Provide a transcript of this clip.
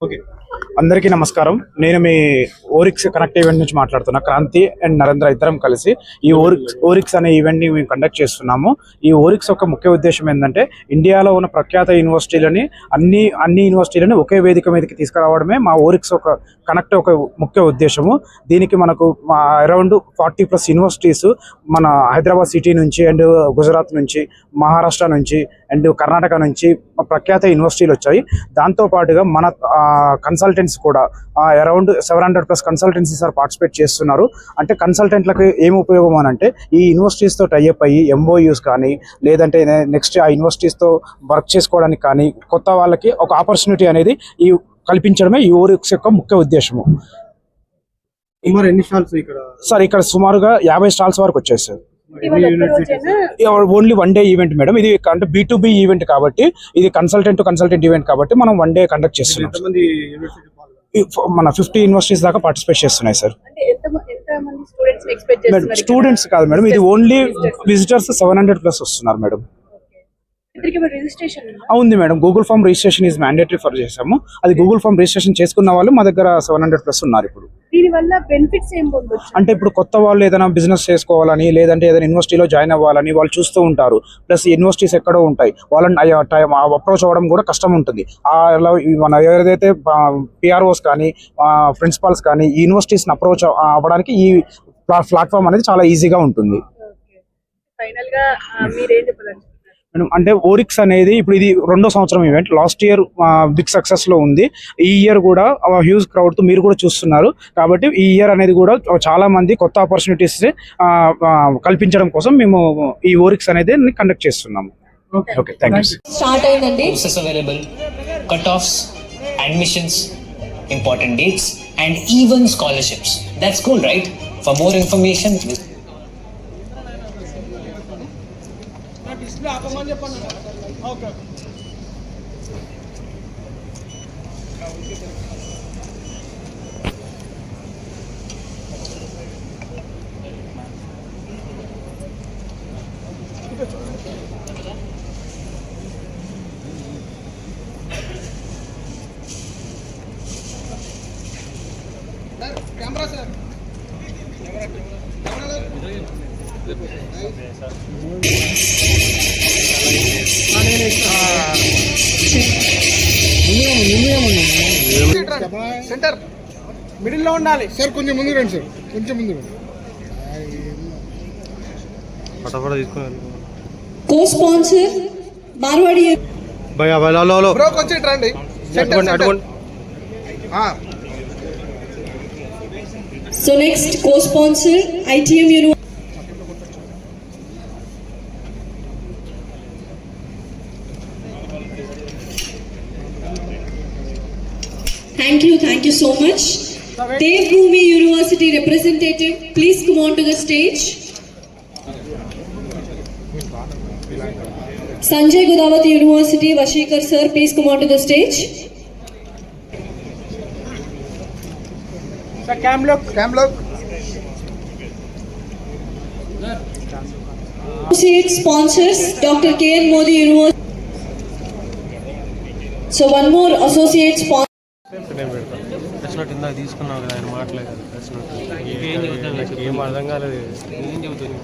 Okay, అందరికీ నమస్కారం. నేను మీ ఓరిక్స్ కనెక్ట్ ఈవెంట్ నుంచి మాట్లాడుతున్నా. క్రాంతి అండ్ నరేంద్ర ఇద్దరం కలిసి ఈ ఓరిక్స్ అనే ఈవెంట్ ని మేము కండక్ట్ చేస్తున్నాము. ఈ ఓరిక్స్ యొక్క ముఖ్య ఉద్దేశం ఏంటంటే ఇండియాలో ఉన్న ప్రఖ్యాత యూనివర్సిటీలని అన్ని యూనివర్సిటీలని ఒకే వేదిక మీదకి తీసుకురావడమే మా ఓరిక్స్ ఒక ముఖ్య ఉద్దేశము. దీనికి మనకు అరౌండ్ 40+ యూనివర్సిటీస్ మన హైదరాబాద్ సిటీ నుంచి అండ్ గుజరాత్ నుంచి, మహారాష్ట్ర నుంచి అండ్ కర్ణాటక నుంచి ప్రఖ్యాత యూనివర్సిటీలు వచ్చాయి. దాంతోపాటుగా మన కన్సల్టెంట్స్ కూడా అరౌండ్ 700+ కన్సల్టెన్సీస్ పార్టిసిపేట్ చేస్తున్నారు. అంటే కన్సల్టెంట్లకు ఏమి ఉపయోగం అని అంటే ఈ యూనివర్సిటీస్తో టైఅప్ అయ్యి MOUs కానీ లేదంటే నెక్స్ట్ ఆ యూనివర్సిటీస్తో వర్క్ చేసుకోవడానికి కానీ కొత్త వాళ్ళకి ఒక ఆపర్చునిటీ అనేది కల్పించడమే ఈ ఓరిక్స్ యొక్క ముఖ్య ఉద్దేశము. ఎన్ని స్టాల్స్ ఇక్కడ? సార్ ఇక్కడ సుమారుగా 50 స్టాల్స్ వరకు వచ్చాయి sir. Only 1 day event madam. ఇది అంటే B2B ఈవెంట్ కాబట్టి, ఇది కన్సల్టెంట్ ఈవెంట్ కాబట్టి మనం 1 డే కండక్ట్ చేస్తున్నాం. మన 50 యూనివర్సిటీస్ దాకా పార్టిసిపేట్ చేస్తున్నాయి సార్. స్టూడెంట్స్ కాదు మేడం, ఇది ఓన్లీ విజిటర్స్ 700+ వస్తున్నారు మేడం. ఉంది madam. Google form registration is mandatory for చేసాము. అది గూగుల్ ఫామ్ రిజిస్ట్రేషన్ చేసుకున్న వాళ్ళు మా దగ్గర 700+ ఉన్నారు. ఇప్పుడు అంటే ఇప్పుడు కొత్త వాళ్ళు ఏదైనా బిజినెస్ చేసుకోవాలని లేదంటే ఏదైనా యూనివర్సిటీలో జాయిన్ అవ్వాలని వాళ్ళు చూస్తూ ఉంటారు. ప్లస్ యూనివర్సిటీస్ ఎక్కడో ఉంటాయి, వాళ్ళని అప్రోచ్ అవ్వడం కూడా కష్టం ఉంటుంది. మన ఏదైతే PROs కానీ ప్రిన్సిపాల్స్ కానీ ఈ యూనివర్సిటీస్ని అప్రోచ్ అవ్వడానికి ఈ ప్లాట్ఫామ్ అనేది చాలా ఈజీగా ఉంటుంది. అంటే ఓరిక్స్ అనేది ఇప్పుడు ఇది 2వ సంవత్సరం event. Last year big success లో ఉంది. ఈ ఇయర్ కూడా హ్యూజ్ క్రౌడ్ తో మీరు కూడా చూస్తున్నారు. కాబట్టి ఈ ఇయర్ అనేది కూడా చాలా మంది కొత్త ఆపర్చునిటీస్ కల్పించడం కోసం మేము ఈ ఓరిక్స్ అనేది కండక్ట్ చేస్తున్నాము. Okay, thank you. స్టార్ట్ అయిందండి. Courses available, cut offs, admissions, important dates and even scholarships. That's cool, right? For more information okay. Camera sir, centre middle లో ఉండాలి సార్. కొంచెం ముందు రండి సార్, కొంచెం ముందు కో స్పాన్సర్ మార్వాడి భయ్యా బ్రో కొంచెం రండి. So next co sponsor ITM university. Thank you so much. Devbhoomi University representative, please come on to the stage. Sanjay Godawati University, Vashikar sir, please come on to the stage. Sir, cam look. Associate sponsors, Dr. KN Modi University. So one more associate sponsor. వచ్చినట్టు ఇందాక తీసుకున్నావు కదా, ఆయన మాట్లాడలేదు. వచ్చినట్టు ఏం అర్థం కాలేదు. ఏం చెబుతుంది